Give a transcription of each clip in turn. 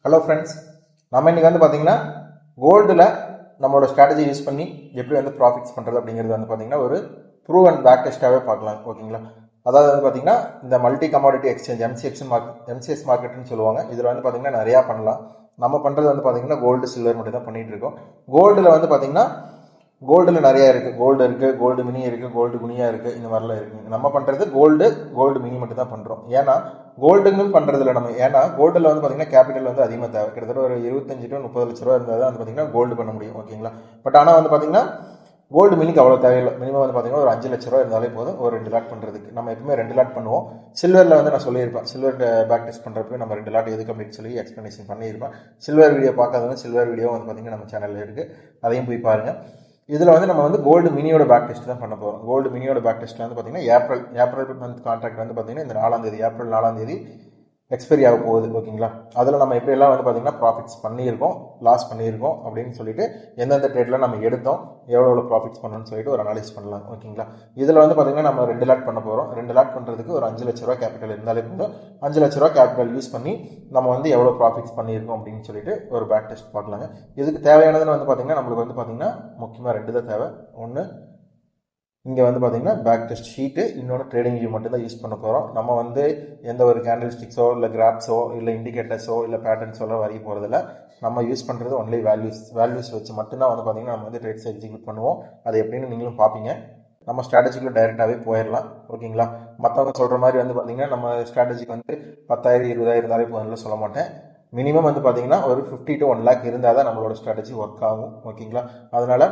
Hello friends, நம்ம இன்றைக்கி வந்து பார்த்திங்கன்னா கோல்டில் நம்மளோட ஸ்ட்ராட்டஜி யூஸ் பண்ணி எப்படி வந்து ப்ராஃபிட்ஸ் பண்ணுறது அப்படிங்கிறது வந்து பார்த்திங்கன்னா ஒரு ப்ரூவ் அண்ட் பேக் டெஸ்ட்டாகவே பார்க்கலாம். ஓகேங்களா? அதாவது வந்து பார்த்திங்கன்னா இந்த மல்டி கமாடிட்டி எக்ஸ்சேஞ்ச் எம்சிஎக்ஸ் மார்க்கெட்னு சொல்லுவாங்க. இதில் வந்து பார்த்திங்கன்னா நிறையா பண்ணலாம். நம்ம பண்ணுறது வந்து பார்த்திங்கன்னா கோல்டு சில்வர் மட்டும் தான் பண்ணிகிட்டு இருக்கோம். கோல்டில் வந்து பார்த்திங்கன்னா கோல்டில் நிறையா இருக்குது. கோல்டு இருக்குது, கோல்டு மினி இருக்குது, கோல்டு குனியா இருக்குது, இந்த மாதிரிலாம் இருக்குது. நம்ம பண்ணுறது கோல்டு மினி மட்டும் தான் பண்ணுறோம். ஏன்னா கோல்டுன்னு பண்ணுறதுல நம்ம கோல்டில் வந்து பார்த்திங்கன்னா கேபிட்டல் வந்து அதிகமாக தேவை. கிட்டத்தட்ட ஒரு 25 to 30 லட்ச ரூபா இருந்தால் தான் வந்து பார்த்திங்கன்னா கோல்டு பண்ண முடியும். ஓகேங்களா? பட் ஆனால் வந்து பார்த்திங்கன்னா கோல்டு மினிக்கு அவ்வளோ தேவையில்லை. மினிமம் வந்து பார்த்திங்கன்னா ஒரு 5 லட்ச ரூபா இருந்தாலே போதும் ஒரு 2 லாட் பண்ணுறதுக்கு. நம்ம எப்பவுமே 2 லாட் பண்ணுவோம். சில்வரில் வந்து நான் சொல்லியிருப்பேன், சில்வர் பேக் டெஸ்ட் பண்ணுறப்ப நம்ம 2 லாட் எதுக்கு அப்படின்னு சொல்லி எக்ஸ்ப்ளனேஷன் பண்ணியிருப்பேன். சில்வர் வீடியோ பார்க்காதவங்க சில்வர் வீடியோ வந்து பார்த்திங்கன்னா நம்ம சேனலில் இருக்குது, அதையும் போய் பாருங்கள். இதில் வந்து நம்ம வந்து கோல்டு மினியோட பேக் டெஸ்ட் தான் பண்ண போகிறோம். கோல்டு மினியோட பேக் டெஸ்ட்டில் வந்து பார்த்திங்கன்னா ஏப்ரல் மந்த் கான்ட்ராக்ட் வந்து பார்த்திங்கன்னா இந்த 4ஆம் தேதி, ஏப்ரல் 4ஆம் தேதி எக்ஸ்பைரி ஆக போகுது. ஓகேங்களா? அதில் நம்ம எப்படியெல்லாம் வந்து பார்த்திங்கன்னா ப்ராஃபிட்ஸ் பண்ணியிருக்கோம், லாஸ் பண்ணியிருக்கோம் அப்படின்னு சொல்லிட்டு எந்தெந்த ட்ரேட்டில் நம்ம எடுத்தோம், எவ்வளோ ப்ராஃபிட்ஸ் பண்ணணும்னு சொல்லிட்டு ஒரு அனலைஸ் பண்ணலாம். ஓகேங்களா? இதில் வந்து பார்த்திங்கன்னா நம்ம 2 லாட் பண்ண போகிறோம். 2 லாட் பண்ணுறதுக்கு ஒரு 5 லட்ச ரூபா கேபிட்டல் இருந்தாலே போதும். 5 லட்ச ரூபா கேபிட்டல் யூஸ் பண்ணி நம்ம வந்து எவ்வளோ ப்ராஃபிட்ஸ் பண்ணியிருக்கோம் அப்படின்னு சொல்லிட்டு ஒரு பேக் டெஸ்ட் பார்க்கலாங்க. இதுக்கு தேவையானதுன்னு வந்து பார்த்திங்கன்னா நம்மளுக்கு வந்து பார்த்திங்கன்னா முக்கியமாக 2 தான் தேவை. ஒன்று இங்கே வந்து பார்த்திங்கன்னா பேக் டெஸ்ட் ஷீட்டு, இன்னொன்று ட்ரேடிங் வியூ மட்டும் தான் யூஸ் பண்ண போகிறோம். நம்ம வந்து எந்த ஒரு கேண்டில் ஸ்டிக்ஸோ இல்லை கிராப்ஸோ இல்லை இண்டிகேட்டர்ஸோ இல்லை பேட்டர்ன்ஸோ வரைய போகிறதில்ல. நம்ம யூஸ் பண்ணுறது ஒன்லி வேல்யூஸ் வச்சு மட்டும்தான் வந்து பார்த்திங்கன்னா நம்ம வந்து ட்ரேட்ஸ் எக்ஸிக்யூட் பண்ணுவோம். அது எப்படின்னு நீங்களும் பார்ப்பீங்க. நம்ம ஸ்ட்ராட்டஜிக்குள்ள டைரெக்டாகவே போயிடலாம். ஓகேங்களா? மற்றவங்க சொல்கிற மாதிரி வந்து பார்த்திங்கன்னா நம்ம ஸ்ட்ராட்டஜிக்கு வந்து 10,000 20,000 இருந்தாலே போதும்னு சொல்ல மாட்டேன். மினிமம் வந்து பார்த்திங்கன்னா ஒரு 50 to 1 lakh இருந்தால் தான் நம்மளோட ஸ்ட்ராட்டஜி ஒர்க் ஆகும். ஓகேங்களா? அதனால்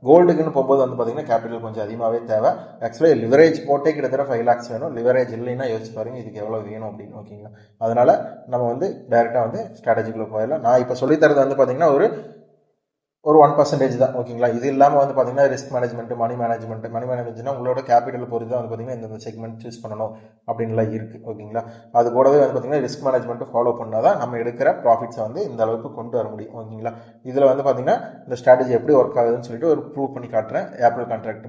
கோல்டுக்குன்னு போகும்போது வந்து பார்த்திங்கன்னா கேபிட்டல் கொஞ்சம் அதிகமாகவே தேவை. ஆக்சுவலாக லிவரேஜ் போட்டே கிட்டத்தட்ட 5 lakhs வேணும். லிவரேஜ் இல்லைன்னா யோசிச்சு பாருங்க இதுக்கு எவ்வளோ வேணும் அப்படின்னு. ஓகேங்களா? அதனால் நம்ம வந்து டைரெக்டாக வந்து ஸ்ட்ராட்டஜிக்குள்ளே போயிடலாம். நான் இப்போ சொல்லித்தரது வந்து பார்த்திங்கன்னா ஒரு 1% தான். ஓகேங்களா? இது இல்லாமல் வந்து பார்த்திங்கன்னா ரிஸ்க் மேனேஜ்மெண்ட், மணி மேனேஜ்மெண்ட்னா உங்களோட கேபிட்டல் பொறுத்து தான் வந்து பார்த்திங்கன்னா இந்த செக்மெண்ட் சூஸ் பண்ணணும் அப்படின்லாம் இருக்குது. ஓகேங்களா? அது கூடவே வந்து பார்த்திங்கன்னா ரிஸ்க் மேனேஜ்மெண்ட்டு ஃபாலோ பண்ணால் தான் நம்ம எடுக்கிற ப்ராஃபிட்ஸை வந்து இந்த அளவுக்கு கொண்டு வர முடியும். ஓகேங்களா? இதில் வந்து பார்த்திங்கன்னா இந்த ஸ்ட்ராட்டஜி எப்படி ஒர்க் ஆகுதுன்னு சொல்லிட்டு ஒரு ப்ரூவ் பண்ணி காட்டுறேன். ஏப்ரல் கான்ட்ராக்ட்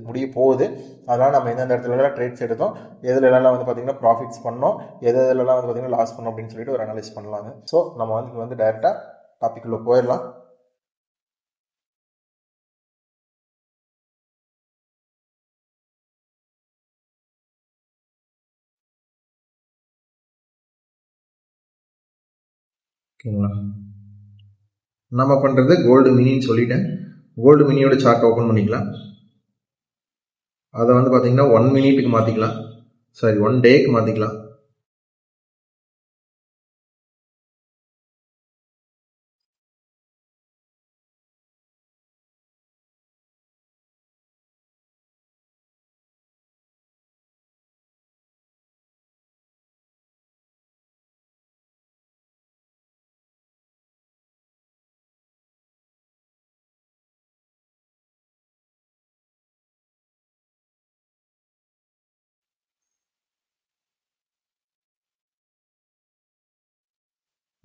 முடிய போகுது. அதனால் நம்ம எந்தெந்த இடத்துலலாம் ட்ரேட்ஸ் எடுத்தோம், எதுலலாம் வந்து பார்த்திங்கன்னா ப்ராஃபிட்ஸ் பண்ணோம், எதுலலாம் வந்து பார்த்திங்கன்னா லாஸ் பண்ணோம் அப்படின்னு சொல்லிட்டு ஒரு அனலைஸ் பண்ணலாங்க. ஸோ நம்ம வந்து டைரெக்டாக டாபிக் உள்ள போயிடலாம். ஓகேங்களா? நம்ம பண்ணுறது கோல்டு மினின்னு சொல்லிட்டேன். கோல்டு மினியோட சார்ட் ஓப்பன் பண்ணிக்கலாம். அதை வந்து பார்த்தீங்கன்னா 1 minute மாற்றிக்கலாம், 1 dayக்கு மாற்றிக்கலாம்.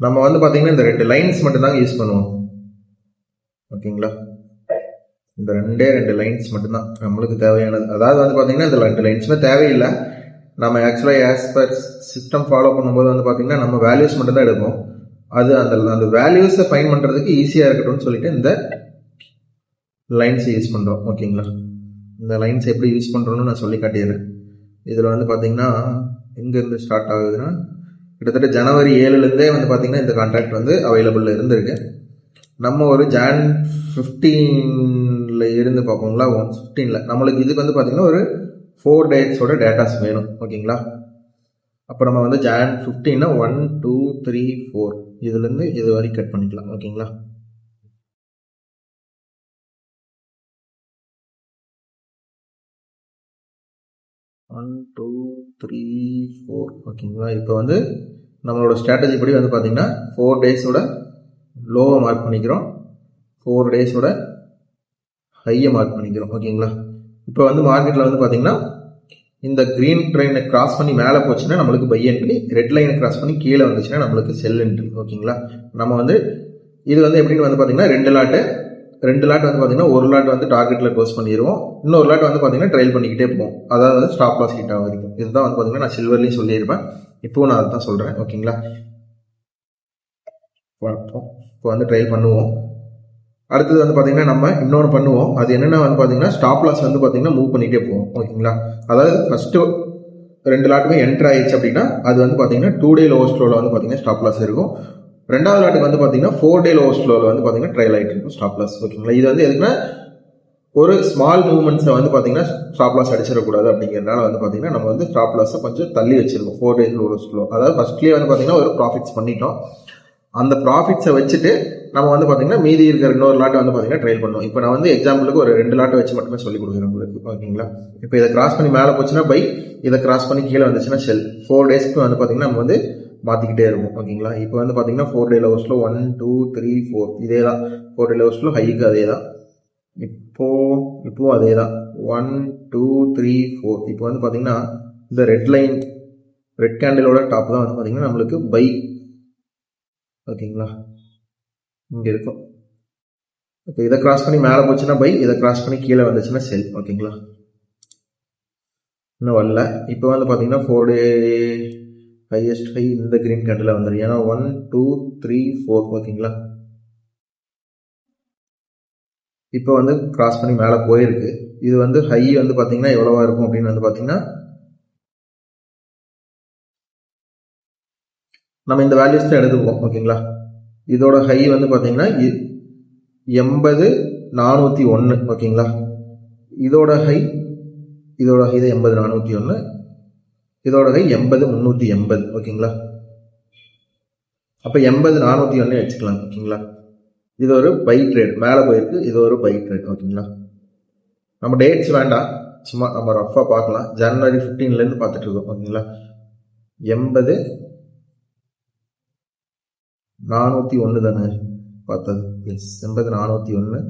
நம்ம வந்து பார்த்தீங்கன்னா இந்த 2 லைன்ஸ் மட்டும் தாங்க யூஸ் பண்ணுவோம். ஓகேங்களா? இந்த 2 லைன்ஸ் மட்டும்தான் நம்மளுக்கு தேவையானது. அதாவது வந்து பார்த்தீங்கன்னா இந்த 2 லைன்ஸுமே தேவையில்லை. நம்ம ஆக்சுவலாக ஆஸ் பர் சிஸ்டம் ஃபாலோ பண்ணும்போது வந்து பார்த்தீங்கன்னா நம்ம வேல்யூஸ் மட்டும் தான் எடுப்போம். அது அந்த வேல்யூஸை ஃபைண்ட் பண்ணுறதுக்கு ஈஸியாக இருக்கட்டும்னு சொல்லிட்டு இந்த லைன்ஸை யூஸ் பண்ணுறோம். ஓகேங்களா? இந்த லைன்ஸ் எப்படி யூஸ் பண்ணுறோன்னு நான் சொல்லி காட்டிடுறேன். இதில் வந்து பார்த்தீங்கன்னா எங்கேருந்து ஸ்டார்ட் ஆகுதுன்னா கிட்டத்தட்ட ஜனவரி 7 வந்து பார்த்தீங்கன்னா இந்த கான்ட்ராக்ட் வந்து அவைலபிளில் இருந்திருக்கு. நம்ம ஒரு Jan 15 இருந்து பார்ப்போங்களா. 15 நம்மளுக்கு இதுக்கு வந்து பார்த்தீங்கன்னா ஒரு 4 days டேட்டாஸ் வேணும். ஓகேங்களா? அப்போ நம்ம வந்து Jan 15 1 2 3 4 இதுலேருந்து இது வரைக்கும் கட் பண்ணிக்கலாம். ஓகேங்களா? ஓகேங்களா? இப்போ வந்து நம்மளோட ஸ்ட்ராட்டஜி படி வந்து பார்த்தீங்கன்னா 4 days லோவை மார்க் பண்ணிக்கிறோம், 4 days ஹையை மார்க் பண்ணிக்கிறோம். ஓகேங்களா? இப்போ வந்து மார்க்கெட்டில் வந்து பார்த்தீங்கன்னா இந்த க்ரீன் ட்ரெயினை கிராஸ் பண்ணி மேலே போச்சுன்னா நம்மளுக்கு பை என்ட்ரி, ரெட் லைனை கிராஸ் பண்ணி கீழே வந்துச்சுன்னா நம்மளுக்கு செல் என்ட்ரி. ஓகேங்களா? நம்ம வந்து இது வந்து எப்படின்னு வந்து பார்த்தீங்கன்னா 2 லாட் வந்து பார்த்தீங்கன்னா 1 லாட் வந்து டார்கெட்டில் க்ளோஸ் பண்ணிடுவோம், இன்னொரு லாட் வந்து பார்த்தீங்கன்னா ட்ரைல் பண்ணிக்கிட்டே போவோம். அதாவது வந்து ஸ்டாப் லாஸ் ஹிட் ஆகும் வரைக்கும். இதுதான் வந்து பார்த்தீங்கன்னா நான் சில்வர்லையும் சொல்லியிருப்பேன், இப்போவும் நான் அதை தான் சொல்கிறேன். ஓகேங்களா? பார்ப்போம். இப்போ வந்து ட்ரையல் பண்ணுவோம். அடுத்தது வந்து பார்த்தீங்கன்னா நம்ம இன்னொன்று பண்ணுவோம். அது என்னென்னா வந்து பார்த்தீங்கன்னா ஸ்டாப் லாஸ் வந்து பார்த்தீங்கன்னா மூவ் பண்ணிகிட்டே போவோம். ஓகேங்களா, அதாவது ஃபஸ்ட்டு 2 லாட்டுமே என்ட்ரு ஆயிடுச்சு அப்படின்னா அது வந்து பார்த்தீங்கன்னா 2 டே லோவஸ்ட் லோவில் வந்து பார்த்தீங்கன்னா ஸ்டாப் லாஸ் இருக்கும். 2வது லாட்டுக்கு வந்து பார்த்தீங்கன்னா 4 டே லோவஸ்ட் லோவில் வந்து பார்த்தீங்கன்னா ட்ரையல் ஆகிட்டு இருக்கும் ஸ்டாப் லாஸ். ஓகேங்களா, இது வந்து எதுக்குன்னா ஒரு ஸ்மால் மூவ்மெண்ட்ஸை வந்து பார்த்தீங்கன்னா ஸ்டாப் லாஸ் அடிச்சிடக்கூடாது அப்படிங்கிறதுனால வந்து பார்த்தீங்கன்னா நம்ம வந்து ஸ்டாப் லாஸை கொஞ்சம் தள்ளி வச்சிருக்கோம் 4 டேஸ் லோவஸ்ட் லோ. அதாவது ஃபர்ஸ்ட்லேயே வந்து பார்த்தீங்கன்னா ஒரு ப்ராஃபிட்ஸ் பண்ணிட்டோம். அந்த ப்ராஃபிட்ஸை வச்சுட்டு நம்ம வந்து பார்த்தீங்கன்னா மீதி இருக்கிற இன்னொரு லாட்டை வந்து பார்த்தீங்கன்னா ட்ரையல் பண்ணுவோம். இப்போ நான் வந்து எக்ஸாம்பிளுக்கு ஒரு 2 லாட்டை வச்சு மட்டுமே சொல்லி கொடுக்குறேன் உங்களுக்கு. ஓகேங்களா, இப்போ இதை கிராஸ் பண்ணி மேலே போச்சுன்னா பை, இதை கிராஸ் பண்ணி கீழே வந்துச்சுன்னா செல். 4 டேஸ்க்கு வந்து பார்த்தீங்கன்னா நம்ம வந்து மாற்றிக்கிட்டே இருக்கும். ஓகேங்களா, இப்போ வந்து பார்த்தீங்கன்னா 4 டே லோவஸ்ட்டில் 1 2 3 4 இதே தான். 4 டே லோவஸ்ட்டில் ஹைக்கு அதே தான். இப்போவும் அதே தான் 1 2 3 4. இப்போ வந்து பார்த்தீங்கன்னா இந்த ரெட் கேண்டிலோட டாப் தான் வந்து பார்த்தீங்கன்னா நம்மளுக்கு பை. ஓகேங்களா, இங்கே இருக்கும். இப்போ இதை கிராஸ் பண்ணி மேலே போச்சுன்னா பை, இதை கிராஸ் பண்ணி கீழே வந்துச்சுன்னா செல். ஓகேங்களா, இன்னும் வரல. இப்போ வந்து பார்த்தீங்கன்னா 4 டே ஹையஸ்ட் ஹை இந்த கிரீன் கேண்டில் வந்துடும். ஏன்னா 1 2 3 4. ஓகேங்களா, இப்போ வந்து கிராஸ் பண்ணி மேலே போயிருக்கு. இது வந்து ஹை வந்து பார்த்தீங்கன்னா எவ்வளவா இருக்கும் அப்படின்னு வந்து பார்த்தீங்கன்னா நம்ம இந்த வேல்யூஸ் தான் எடுத்துக்குவோம். ஓகேங்களா, இதோட ஹை வந்து பார்த்தீங்கன்னா 80,401. ஓகேங்களா, இதோட ஹை தான் 80,401. இதோட ஹை 80,380. ஓகேங்களா, அப்போ 80,401 வச்சுக்கலாம். ஓகேங்களா, இது ஒரு பை ட்ரேட் மேலே போயிருக்கு, இது ஒரு பை ட்ரேட். ஓகேங்களா, நம்ம டேட்ஸ் வேண்டாம், சும்மா நம்ம ரஃபாக பார்க்கலாம். ஜனவரி 15லேருந்து பார்த்துட்டு இருக்கோம். ஓகேங்களா, 80,401 தானே பார்த்தது. எஸ், 80,401.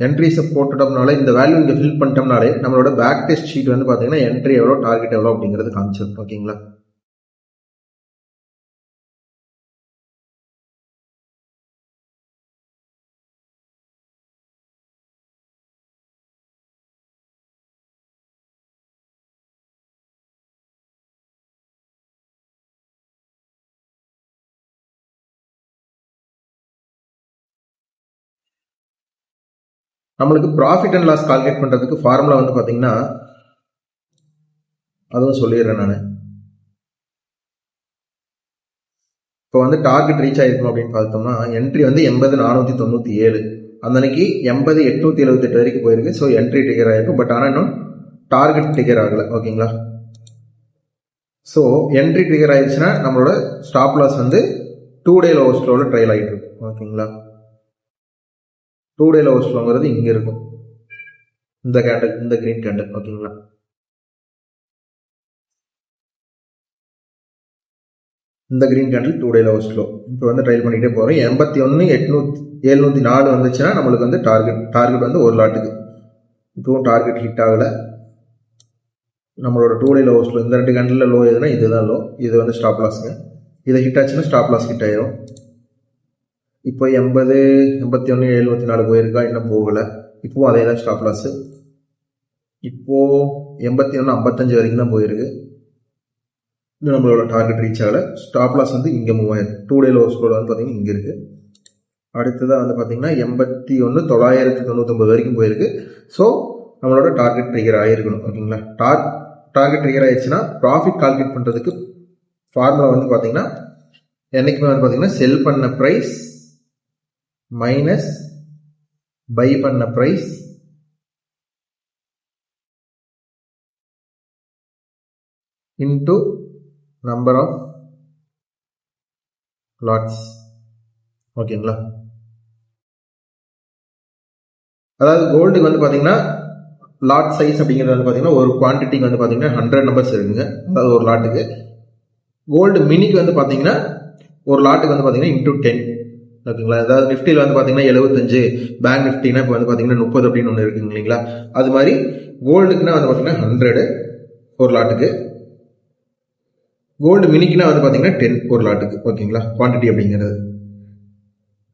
என்ட்ரிஸை போட்டுட்டோம்னாலே இந்த வேல்யூ இங்கே ஃபில் பண்ணிட்டோம்னாலே நம்மளோட பேக் டெஸ்ட் ஷீட் வந்து பார்த்தீங்கன்னா என்ட்ரி எவ்வளோ டார்கெட் எவ்வளோ அப்படிங்கிறது காமிச்சிடும். ஓகேங்களா, நம்மளுக்கு ப்ராஃபிட் அண்ட் லாஸ் கால்குலேட் பண்ணுறதுக்கு ஃபார்முலா வந்து பார்த்தீங்கன்னா அதுவும் சொல்லிடுறேன் நான். இப்போ வந்து டார்கெட் ரீச் ஆகிருக்கணும் அப்படின்னு பார்த்தோம்னா என்ட்ரி வந்து 80,497. அந்த அன்னைக்கு 80,878 வரைக்கும் போயிருக்கு. ஸோ என்ட்ரி டிகர் ஆகிருக்கும். பட் ஆனால் இன்னும் டார்கெட் டிகர் ஆகலை. ஓகேங்களா, ஸோ என்ட்ரி டிகர் ஆயிடுச்சுன்னா நம்மளோட ஸ்டாப் லாஸ் வந்து 2 டே லோவஸ்ட் லோவில் ட்ரையல் ஆகிட்டு இருக்கும். ஓகேங்களா, 2 டே லோவஸ்ட் லோங்கிறது இங்கே இருக்கும், இந்த கேண்டில், இந்த கிரீன் கேண்டில். ஓகேங்களா, இந்த கிரீன் கேண்டில் 2 டே லோவஸ்ட் லோ. இப்போ வந்து ட்ரையல் பண்ணிகிட்டே போகிறோம். 81,704 வந்துச்சுன்னா நம்மளுக்கு வந்து டார்கெட் வந்து ஒரு லாட்டுக்கு. இப்போவும் டார்கெட் ஹிட் ஆகலை. நம்மளோட 2 டே லோவஸ்ட் லோ இந்த 2 கேண்டில் லோ எதுனா இதுதான் லோ. இது வந்து ஸ்டாப் லாஸுங்க. இதை ஹிட் ஆச்சுன்னா ஸ்டாப் லாஸ் ஹிட் ஆயிரும். இப்போ 81,704 போயிருக்கா, இன்னும் போகலை. இப்போவும் அதே தான் ஸ்டாப் லாஸு. இப்போது 81,55 வரைக்கும் தான் போயிருக்கு. இன்னும் நம்மளோட டார்கெட் ரீச் ஆகலை. ஸ்டாப் லாஸ் வந்து இங்கே மூவ் ஆயிருக்கு. 2 டே லோவஸ்ட் லோ வந்து பார்த்தீங்கன்னா இங்கே இருக்குது. அடுத்ததாக வந்து பார்த்தீங்கன்னா 81,999 வரைக்கும் போயிருக்கு. ஸோ நம்மளோட டார்கெட் ட்ரிகர் ஆகிருக்கணும். ஓகேங்களா, டார்கெட் ட்ரிகர் ஆயிடுச்சுன்னா ப்ராஃபிட் கால்குலேட் பண்ணுறதுக்கு ஃபார்முலா வந்து பார்த்தீங்கன்னா என்றைக்குமே வந்து பார்த்தீங்கன்னா செல் பண்ண ப்ரைஸ் மைனஸ் பை பண்ண price into number of lots. ஓகேங்களா, அதாவது கோல்டுக்கு வந்து பார்த்தீங்கன்னா லாட் சைஸ் அப்படிங்கிறது வந்து பார்த்தீங்கன்னா ஒரு குவான்டிட்டிக்கு வந்து பார்த்தீங்கன்னா 100 நம்பர்ஸ் இருக்குங்க. அதாவது ஒரு லாட்டுக்கு. கோல்டு மினிக்கு வந்து பார்த்தீங்கன்னா ஒரு லாட்டுக்கு வந்து பார்த்தீங்கன்னா இன்டூ 10. ஓகேங்களா, அதாவது நிஃப்டியில் வந்து பார்த்தீங்கன்னா 75, பேங்க் நிஃப்டினா இப்போ வந்து பார்த்தீங்கன்னா 30 அப்படின்னு ஒன்று இருக்குங்க இல்லைங்களா. அது மாதிரி கோல்டுக்குன்னா வந்து பார்த்தீங்கன்னா 100 ஒரு லாட்டுக்கு. கோல்டு மினிக்குனா வந்து பார்த்தீங்கன்னா 10 ஒரு லாட்டுக்கு. ஓகேங்களா, குவான்டிட்டி அப்படிங்கிறது.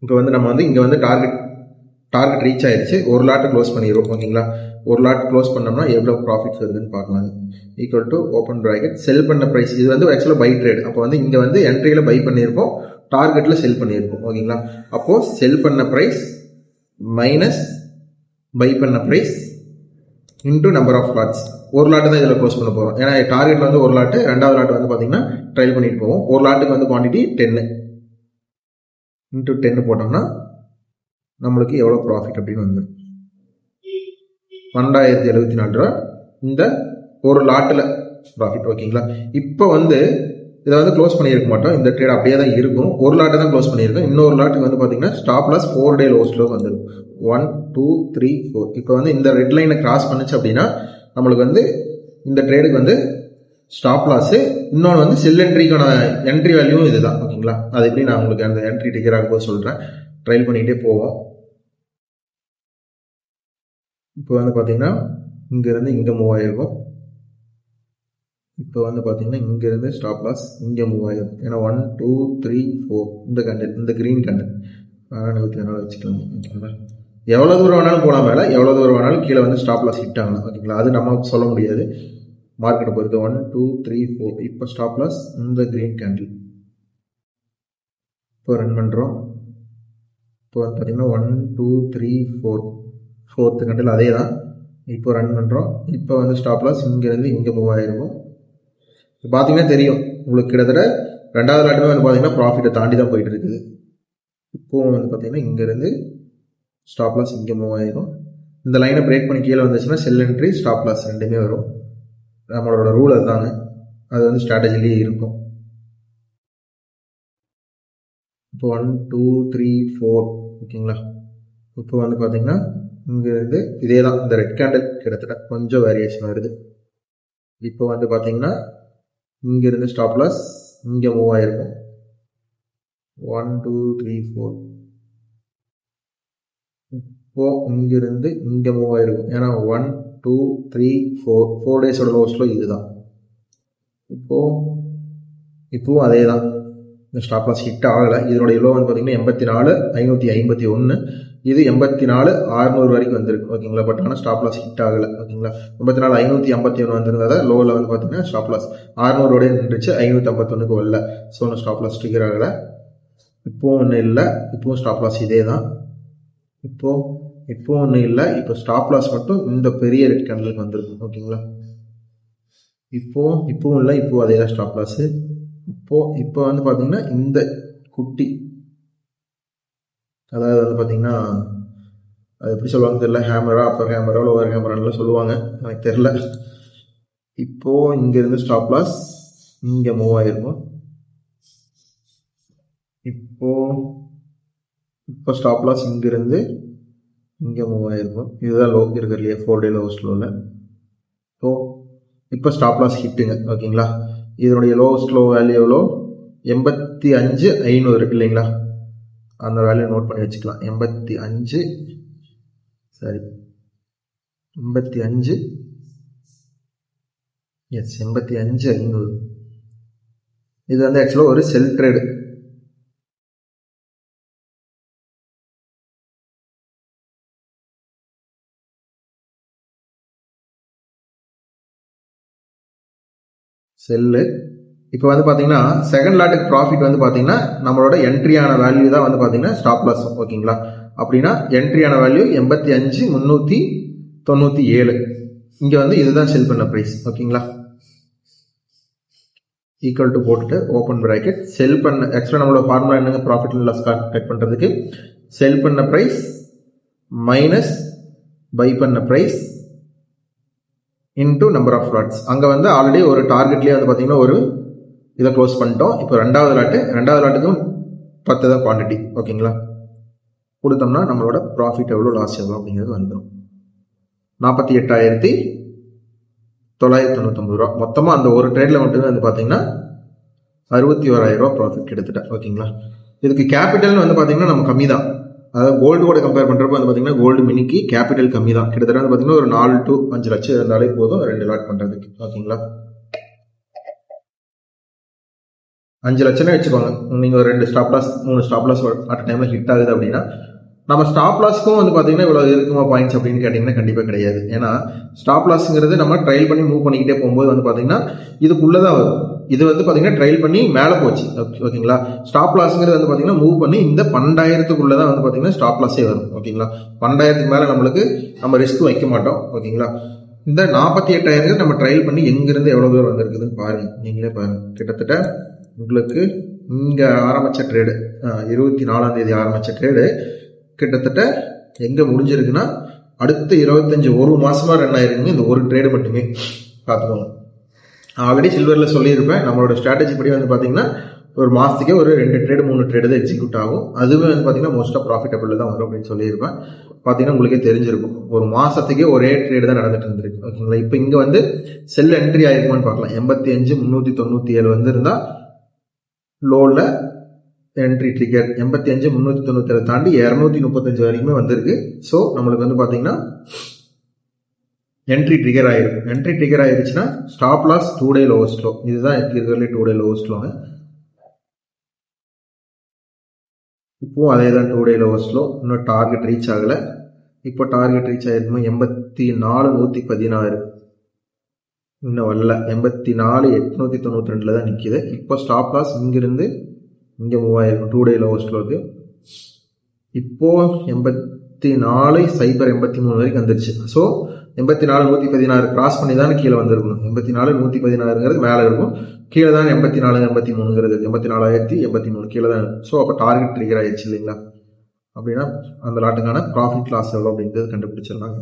இப்போ வந்து நம்ம வந்து இங்கே வந்து டார்கெட் ரீச் ஆயிடுச்சு. ஒரு லாட்டை க்ளோஸ் பண்ணிடுவோம். ஓகேங்களா, ஒரு லாட் க்ளோஸ் பண்ணோம்னா எவ்வளோ ப்ராஃபிட்ஸ் வருதுன்னு பார்க்கலாம். Equal to open bracket sell பண்ண ப்ரைஸ். இது வந்து ஆக்சுவலாக பை ட்ரேட். அப்போ வந்து இங்கே வந்து என்ட்ரியில் பை பண்ணியிருக்கோம், டார்கெட்டில் செல் பண்ணியிருக்கோம். ஓகேங்களா? அப்போது செல் பண்ண ப்ரைஸ் மைனஸ் பை பண்ண price into number of lots. ஒரு லாட்டு தான் இதில் க்ளோஸ் பண்ண போகிறோம். ஏன்னா டார்கெட்டில் வந்து ஒரு லாட்டு, ரெண்டாவது லாட்டு வந்து பார்த்தீங்கன்னா ட்ரைல் பண்ணிட்டு போவோம். ஒரு லாட்டுக்கு வந்து குவான்டிட்டி 10 இன்டூ 10 போட்டோம்னா நம்மளுக்கு எவ்வளோ ப்ராஃபிட் அப்படின்னு வந்துடும். 1274 ரூபா இந்த ஒரு லாட்டில் ப்ராஃபிட். ஓகேங்களா? இப்போ வந்து இதை வந்து க்ளோஸ் பண்ணியிருக்க மாட்டோம். இந்த ட்ரேட் அப்படியே தான் இருக்கும். ஒரு லாட்டை தான் க்ளோஸ் பண்ணியிருக்கோம். இன்னொரு லாட்டுக்கு வந்து பார்த்தீங்கன்னா ஸ்டாப் லாஸ் 4 டே லோஸ்ல வந்துடும். 1 2 3 4. இப்போ வந்து இந்த ரெட் லைனை கிராஸ் பண்ணுச்சு அப்படின்னா நம்மளுக்கு வந்து இந்த ட்ரேடுக்கு வந்து ஸ்டாப் லாஸ், இன்னொன்று வந்து செல் என்ட்ரிக்கான என்ட்ரி வேல்யூவும் இதுதான். ஓகேங்களா? அது எப்படி நான் உங்களுக்கு அந்த என்ட்ரி டிக்கர் ஆகும்போது சொல்கிறேன். ட்ரைல் பண்ணிகிட்டே போவோம். இப்போ வந்து பார்த்தீங்கன்னா இங்கேருந்து இங்கே மூவ் ஆகிருக்கும். இப்போ வந்து பார்த்தீங்கன்னா இங்கேருந்து ஸ்டாப் லாஸ் இங்கே மூவ் ஆகிடும். ஏன்னா 1 2 3 4 இந்த கேண்டில், இந்த க்ரீன் கேண்டில் 424 வச்சுக்கலாம். ஓகேங்களா? எவ்வளோ தூரம் வேணாலும் போகலாம் மேலே, எவ்வளோ தூரம் வேணாலும் கீழே வந்து ஸ்டாப் லாஸ் ஹிட் ஆகலாம். ஓகேங்களா? அது நம்ம சொல்ல முடியாது, மார்க்கெட்டை பொறுத்து. 1 2 3 4. இப்போ ஸ்டாப் லாஸ் இந்த க்ரீன் கேண்டில். இப்போ ரன் பண்ணுறோம். இப்போ வந்து பார்த்தீங்கன்னா 1 2 3 4 4th கேண்டில் அதே தான். இப்போ ரன் பண்ணுறோம். இப்போ வந்து ஸ்டாப் லாஸ் இங்கேருந்து இங்கே மூவ் ஆகிருக்கும். இப்போ பார்த்தீங்கன்னா தெரியும் உங்களுக்கு, கிட்டத்தட்ட ரெண்டாவது லாட்டுமே வந்து பார்த்தீங்கன்னா ப்ராஃபிட்டை தாண்டி தான் போயிட்டு இருக்குது. இப்போவும் வந்து பார்த்தீங்கன்னா இங்கேருந்து ஸ்டாப் லாஸ் இங்கே மூவ் ஆகிரும். இந்த லைனை பிரேக் பண்ணி கீழே வந்துச்சுன்னா செல் என்ட்ரி ஸ்டாப் லாஸ் ரெண்டுமே வரும். நம்மளோட ரூல் அதுதாங்க, அது வந்து ஸ்ட்ராட்டஜிலேயே இருக்கும். இப்போ 1 2 3 4. ஓகேங்களா? இப்போ வந்து பார்த்தீங்கன்னா இங்கேருந்து இதே தான், இந்த ரெட் கேண்டில் கிட்டத்தட்ட கொஞ்சம் வேரியேஷன் வருது. இப்போ வந்து பார்த்தீங்கன்னா இங்கேருந்து ஸ்டாப் லாஸ் இங்கே மூவ் ஆகிருக்கும். 1 2 3 4. இப்போ இங்கிருந்து இங்கே மூவ் ஆகிருக்கும். ஏன்னா 1 2 3 4 டேஸோட லோஸ்ல இதுதான். இப்போவும் அதே தான், இந்த ஸ்டாப் லாஸ் ஹிட் ஆகலை. இதனுடைய லோ வந்து பார்த்தீங்கன்னா 84,551. இது 84,600 வரைக்கும் வந்திருக்கு. ஓகேங்களா? பட் ஆனால் ஸ்டாப் லாஸ் ஹிட் ஆகலை. ஓகேங்களா? 84,551 வந்திருந்ததா லோவில் வந்து பார்த்தீங்கன்னா ஸ்டாப் லாஸ் 600 நின்றுச்சு, 551க்கு வரல. ஸோ ஒன்று ஸ்டாப் லாஸ் ட்ரிகர் ஆகலை. இப்போவும் ஒன்றும் இல்லை. இப்போவும் ஸ்டாப் லாஸ் இதே தான். இப்போ ஒன்றும் இல்லை. இப்போ ஸ்டாப் லாஸ் மட்டும் இந்த பெரிய ரெட் கேண்டலுக்கு வந்துருக்கு. ஓகேங்களா? இப்போவும் இல்லை. இப்போ அதே தான் ஸ்டாப் லாஸு. இப்போ வந்து பார்த்தீங்கன்னா இந்த குட்டி, அதாவது வந்து பார்த்தீங்கன்னா அது எப்படி சொல்லுவாங்க தெரியல, ஹேமரா அப்பர் ஹேமரா லோவர் ஹேமரான்லாம் சொல்லுவாங்க, எனக்கு தெரில. இப்போ இங்கேருந்து ஸ்டாப் லாஸ் இங்கே மூவ் ஆகிருக்கும். இப்போ ஸ்டாப் லாஸ் இங்கிருந்து இங்கே மூவ் ஆகிருக்கும். இதுதான் லோ இருக்கிறதுலையே 4 டே லோவஸ்ட் லோவில். இப்போ ஸ்டாப் லாஸ் ஹிட்டுங்க. ஓகேங்களா? இதனுடைய லோவஸ்ட் லோ வேல்யூ எவ்வளோ? 85,500 இல்லைங்களா? அந்த வேல்யூ நோட் பண்ணி வச்சுக்கலாம். 85 எஸ் 85,500. இது வந்து ஆக்சுவலாக ஒரு செல் ட்ரேடு. செல்லு. இப்போ வந்து பார்த்தீங்கன்னா செகண்ட் லாட்டுக்கு ப்ராஃபிட் வந்து பார்த்தீங்கன்னா நம்மளோட என்ட்ரியான வேல்யூ தான் வந்து பார்த்தீங்கன்னா ஸ்டாப் லாஸ். ஓகேங்களா? அப்படின்னா என்ட்ரியான வேல்யூ 85,397. இங்கே வந்து இதுதான் செல் பண்ண ப்ரைஸ். ஓகேங்களா? ஈக்குவல் டு போட்டுட்டு ஓப்பன் ப்ராக்கெட் செல் பண்ண, ஆக்சுவலாக நம்மளோட ஃபார்முலா என்னங்க, ப்ராஃபிட் அண்ட் லாஸ் கட் பண்ணுறதுக்கு செல் பண்ண ப்ரைஸ் மைனஸ் பை பண்ண price into number of lots. அங்கே வந்து ஆல்ரெடி ஒரு டார்கெட்லேயே வந்து பார்த்தீங்கன்னா ஒரு இதை க்ளோஸ் பண்ணிட்டோம். இப்போ ரெண்டாவது லாட்டுக்கும் 10 தான் குவான்டிட்டி. ஓகேங்களா? கொடுத்தோம்னா நம்மளோட ப்ராஃபிட் எவ்வளோ, லாஸ் எவ்வளோ அப்படிங்கிறது வந்துடும். 48,999 ரூபா மொத்தமாக அந்த ஒரு ட்ரேடில் மட்டுமே வந்து பார்த்தீங்கன்னா 61,000 ரூபா ப்ராஃபிட் கிட்டத்தட்ட. ஓகேங்களா? இதுக்கு கேபிட்டல்னு வந்து பார்த்தீங்கன்னா நம்ம கம்மி தான். அதாவது கோல்டு கூட கம்பேர் பண்ணுறப்ப வந்து பார்த்தீங்கன்னா கோல்டு மினிக்கு கேபிட்டல் கம்மி தான். கிட்டத்தட்ட வந்து பார்த்தீங்கன்னா ஒரு 4 to 5 லட்சம் இருந்தாலே போதும் 2 லாட் பண்ணுறதுக்கு. ஓகேங்களா? 5 லட்சம்னே வச்சுக்கோங்க. நீங்கள் ஒரு 2 stop loss 3 stop loss at டைமில் ஹிட் ஆகுது அப்படின்னா நம்ம ஸ்டாப் லாஸ்க்கும் வந்து பார்த்தீங்கன்னா இவ்வளோ இருக்குமா பாயிண்ட்ஸ் அப்படின்னு கேட்டிங்கன்னா கண்டிப்பாக கிடையாது. ஏன்னா ஸ்டாப் லாஸ்ங்கிறது நம்ம ட்ரையல் பண்ணி மூவ் பண்ணிக்கிட்டே போகும்போது வந்து பார்த்தீங்கன்னா இதுக்குள்ளே தான் வரும். இது வந்து பார்த்தீங்கன்னா ட்ரையல் பண்ணி மேலே போச்சு. ஓகேங்களா. ஸ்டாப் லாஸ்ங்கிறது வந்து பார்த்தீங்கன்னா மூவ் பண்ணி இந்த 12,000க்குள்ளே தான் வந்து பார்த்தீங்கன்னா ஸ்டாப் லாஸே வரும். ஓகேங்களா. 12,000க்கு மேலே நம்மளுக்கு நம்ம ரிஸ்க் வைக்க மாட்டோம். ஓகேங்களா. இந்த 48,000 நம்ம ட்ரையல் பண்ணி எங்கிருந்து எவ்வளோ தூரம் வந்திருக்குதுன்னு பாருங்க. நீங்களே பாருங்க. கிட்டத்தட்ட உங்களுக்கு இங்கே ஆரம்பித்த ட்ரேடு 24ஆம் தேதி ஆரம்பித்த ட்ரேடு கிட்டத்தட்ட எங்கே முடிஞ்சிருக்குன்னா அடுத்த 25 ஒரு மாசமா ரன் ஆயிருக்குங்க இந்த ஒரு ட்ரேடு மட்டுமே. பார்த்துக்கோங்க. ஆல்ரெடி சில்வரில் சொல்லியிருப்பேன். நம்மளோட ஸ்ட்ராட்டஜி படி வந்து பார்த்தீங்கன்னா ஒரு மாதத்துக்கே ஒரு 2 ட்ரேடு 3 ட்ரேடு தான் எக்ஸிக்யூட் ஆகும். அதுவே வந்து பார்த்தீங்கன்னா மோஸ்ட்டாக ப்ராஃபிட்டபிள் தான் வரும் அப்படின்னு சொல்லியிருப்பேன். பார்த்தீங்கன்னா உங்களுக்கே தெரிஞ்சிருக்கும். ஒரு மாதத்துக்கே ஒரே ட்ரேடு தான் நடந்துட்டு இருந்திருக்கு. ஓகேங்களா. இப்போ இங்கே வந்து செல் என்ட்ரி ஆயிருக்குமான்னு பார்க்கலாம். 85,397 வந்திருந்தா லோவில் என்ட்ரி ட்ரிகர் 85,397 தாண்டி 235 வரைக்குமே வந்திருக்கு. ஸோ நம்மளுக்கு வந்து பார்த்தீங்கன்னா என்ட்ரி ட்ரிகர் ஆயிருக்கும். என்ட்ரி ட்ரிகர் ஆயிருச்சுன்னா ஸ்டாப் லாஸ் 2 டே லோவஸ்ட் லோ. இதுதான் இருக்கிறதுலே 2 டே லோவஸ்ட் லோங்க. இப்போவும் அதே தான் 2 டே லோவஸ்ட் லோ. இன்னும் டார்கெட் ரீச் ஆகலை. இப்போ டார்கெட் ரீச் ஆயிருக்குமா 84,116 இன்னும் வரல. 84,892 தான் நிற்கிது. இப்போ ஸ்டாப் லாஸ் இங்கிருந்து இங்கே மூவ் ஆயிருக்கும் 2 டே லோவஸ்ட் லோக்கு. இப்போ 84,083 வரைக்கும் வந்துருச்சு. ஸோ 84,116 கிராஸ் பண்ணி தான் கீழே வந்திருக்கணும். 84,116ங்கிறது மேலே இருக்கும். கீழே தான் 84,83ங்கிறது 84,083 கீழே தான். ஸோ அப்போ டார்கெட் ட்ரிகர் ஆயிடுச்சு இல்லைங்களா. அப்படின்னா அந்த லாட்டுக்கான ப்ராஃபிட் லாஸ் எவ்வளோ அப்படிங்கிறது கண்டுபிடிச்சிடலாங்க.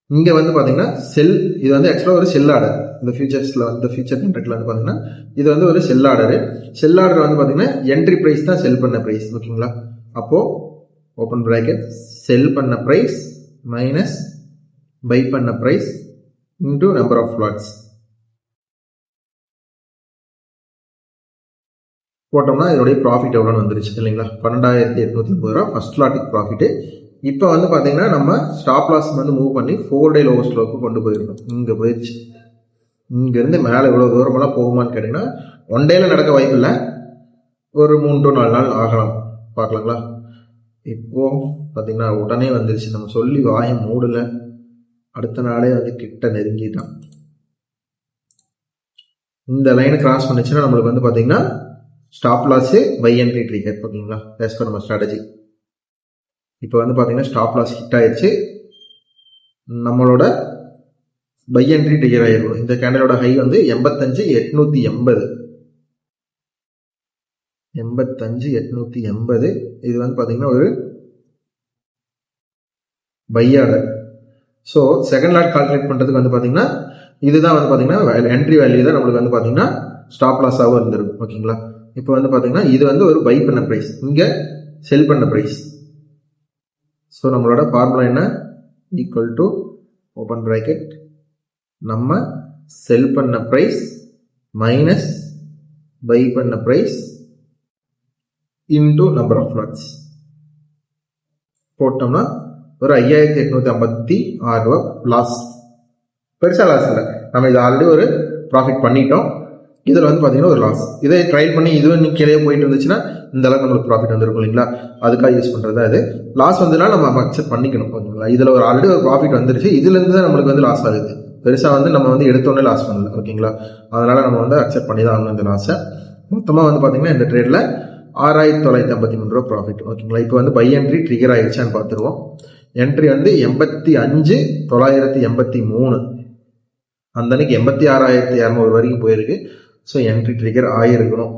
இங்கே வந்து பார்த்தீங்கன்னா செல், இது வந்து ஆக்சுவலாக ஒரு செல் ஆர்டர். இந்த ஃபியூச்சர்ஸில் வந்து ஃபியூச்சர் கான்ட்ராக்டில் வந்து பார்த்தீங்கன்னா இது வந்து ஒரு செல் ஆர்டரு. செல் ஆர்டர் வந்து பார்த்தீங்கன்னா என்ட்ரி ப்ரைஸ் தான் செல் பண்ண ப்ரைஸ். ஓகேங்களா. அப்போது ஓப்பன் ப்ராக்கெட் செல் பண்ண ப்ரைஸ் மைனஸ் பை பண்ண price into number of lots போட்டோம்னா இதோடைய ப்ராஃபிட் எவ்வளோன்னு வந்துருச்சு இல்லைங்களா. 12,850 ரூபா ஃபர்ஸ்ட் லாட்டுக்கு ப்ராஃபிட்டு. இப்போ வந்து பார்த்தீங்கன்னா நம்ம ஸ்டாப் லாஸ் வந்து மூவ் பண்ணி 4 டே லோவஸ்ட் லோக்கு கொண்டு போயிருக்கோம். இங்கே போயிடுச்சு. இங்கேருந்து மேலே இவ்வளோ தூரமெல்லாம் போகுமான்னு கேட்டிங்கன்னா 1 டேல நடக்க வாய்ப்பு இல்லை. ஒரு 3 to 4 நாள் ஆகலாம். பார்க்கலாங்களா. இப்போ பார்த்தீங்கன்னா உடனே வந்துருச்சு. நம்ம சொல்லி வாயம் மூடல, அடுத்த நாளே வந்து கிட்ட நெருங்கிட்டான். இந்த லைனை கிராஸ் பண்ணிச்சுன்னா நம்மளுக்கு வந்து பார்த்தீங்கன்னா stop loss by entry trigger. ஓகேங்களா. ஆஸ் பர் நம்ம ஸ்ட்ராட்டஜி. இப்போ வந்து பார்த்தீங்கன்னா ஸ்டாப் லாஸ் ஹிட் ஆயிடுச்சு. நம்மளோட பை என்ட்ரி ட்ரிகர் ஆயிருக்கும். இந்த கேண்டலோட ஹை வந்து 85,880. 85,880. இது வந்து பார்த்தீங்கன்னா ஒரு buy order. So second lot calculate பண்ணுறதுக்கு வந்து பார்த்தீங்கன்னா இதுதான் வந்து பார்த்தீங்கன்னா என்ட்ரி வேல்யூ தான் நம்மளுக்கு வந்து பார்த்தீங்கன்னா ஸ்டாப் லாஸாகவும் இருந்திருக்கும். ஓகேங்களா. இப்போ வந்து பார்த்தீங்கன்னா இது வந்து ஒரு பை பண்ண ப்ரைஸ், இங்கே செல் பண்ண ப்ரைஸ். ஸோ நம்மளோட ஃபார்முலா என்ன? ஈக்குவல் டு ஓப்பன் ப்ராக்கெட் நம்ம செல் பண்ண ப்ரைஸ் மைனஸ் பை பண்ண price into number of lots போட்டோம்னா ஒரு 5,856 ரூபா லாஸ். பெருசாக லாஸ் இல்லை. நம்ம இது ஆல்ரெடி ஒரு ப்ராஃபிட் பண்ணிட்டோம். இதில் வந்து பார்த்தீங்கன்னா ஒரு லாஸ். இதை ட்ரைல் பண்ணி இதுவும் கீழே போயிட்டு இருந்துச்சுன்னா இந்த அளவுக்கு நம்மளுக்கு ப்ராஃபிட் வந்துருக்கும் இல்லைங்களா. அதுக்காக யூஸ் பண்ணுறது தான் இது. லாஸ் வந்துன்னா நம்ம அக்செப்ட் பண்ணிக்கணும். ஓகேங்களா. இதில் ஒரு ஆல்ரெடி ஒரு ப்ராஃபிட் வந்துருச்சு. இதுலேருந்து தான் நம்மளுக்கு வந்து லாஸ் ஆகுது. பெருசாக வந்து நம்ம வந்து எடுத்தோடனே லாஸ் பண்ணல. ஓகேங்களா. அதனால் நம்ம வந்து அக்செப்ட் பண்ணி தான் ஆகணும் இந்த லாஸை. மொத்தமாக வந்து பார்த்தீங்கன்னா இந்த ட்ரேடில் 6,953 ரூபா ப்ராஃபிட். ஓகேங்களா. இப்போ வந்து பை என்ட்ரி ட்ரிகர் ஆயிடுச்சான்னு பார்த்துருவோம். என்ட்ரி வந்து 85,983. அந்த அன்னைக்கு 86,200 வரைக்கும் போயிருக்கு. ஸோ என்ட்ரி ட்ரிகர் ஆகிருக்கணும்.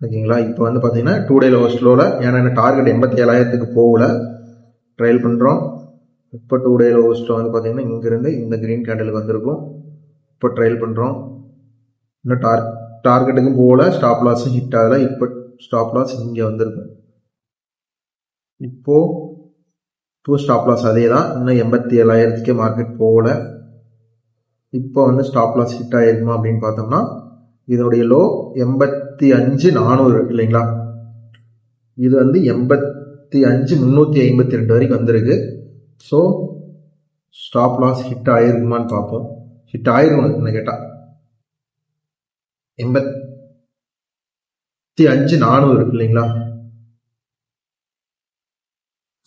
ஓகேங்களா. இப்போ வந்து பார்த்தீங்கன்னா 2 டே லோவஸ்ட் லோவில், ஏன்னா என்ன டார்கெட் 87,000க்கு போகல, ட்ரையல் பண்ணுறோம். இப்போ 2 டே லோவஸ்ட்டில் வந்து பார்த்தீங்கன்னா இங்கேருந்து இந்த க்ரீன் கேண்டலுக்கு வந்திருக்கும். இப்போ ட்ரையல் பண்ணுறோம். இன்னும் டார்கெட்டுக்கும் போகல, ஸ்டாப் லாஸும் ஹிட் ஆகலை. இப்போ ஸ்டாப் லாஸ் இங்கே வந்திருக்கும். இப்போ ஸ்டாப் லாஸ் அதே தான். இன்னும் 87,000க்கே மார்க்கெட் போகல. இப்போ வந்து ஸ்டாப் லாஸ் ஹிட் ஆகிருக்குமா அப்படின்னு பார்த்தோம்னா இதனுடைய லோ 85,400 இல்லைங்களா. இது வந்து 85,352 வரைக்கும் வந்திருக்கு. ஸோ ஸ்டாப் லாஸ் ஹிட் ஆகிருக்குமான்னு பார்ப்போம். ஹிட் ஆயிருக்கணும் என்ன கேட்டால். 85,400 இல்லைங்களா.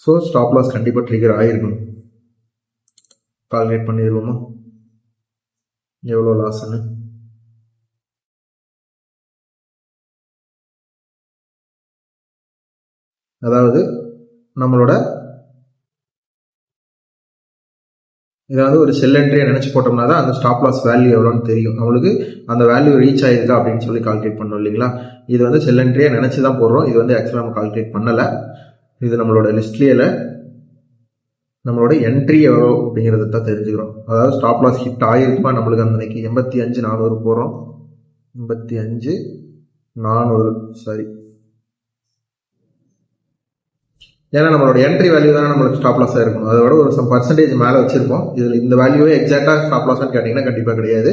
ஸோ ஸ்டாப் லாஸ் கண்டிப்பாக ட்ரிகர் ஆகிருக்கணும். கால்குலேட் பண்ணிடுவோமா எவ்வளோ லாஸ்ன்னு. அதாவது நம்மளோட இதை வந்து ஒரு செல் என்ட்ரியை நினச்சி போட்டோம்னா தான் அந்த ஸ்டாப் லாஸ் வேல்யூ எவ்வளோன்னு தெரியும் நம்மளுக்கு. அந்த வேல்யூ ரீச் ஆயிருக்கா அப்படின்னு சொல்லி கால்குலேட் பண்ணோம் இல்லைங்களா. இது வந்து செல் என்ட்ரியை நினச்சி தான் போடுறோம். இது வந்து ஆக்சுவலாக நம்ம கால்குலேட் பண்ணலை. இது நம்மளோட லிஸ்ட்லேயே நம்மளோட என்ட்ரி எவ்வளோ அப்படிங்கிறத தான் தெரிஞ்சுக்கிறோம். அதாவது ஸ்டாப் லாஸ் ஹிட் ஆகிருக்குமா நம்மளுக்கு அந்த அன்னைக்கு 85,400 போகிறோம். 85,400 சரி. ஏன்னா நம்மளோட என்ட்ரி வேல்யூ தானே நம்மளுக்கு ஸ்டாப் லாஸாக இருக்கும். அதோட ஒரு சம் பர்சன்டேஜ் மேலே வச்சிருப்போம். இதில் இந்த வேல்யூவே எக்ஸாக்டாக ஸ்டாப் லாஸ்ன்னு கேட்டிங்கன்னா கண்டிப்பாக கிடையாது.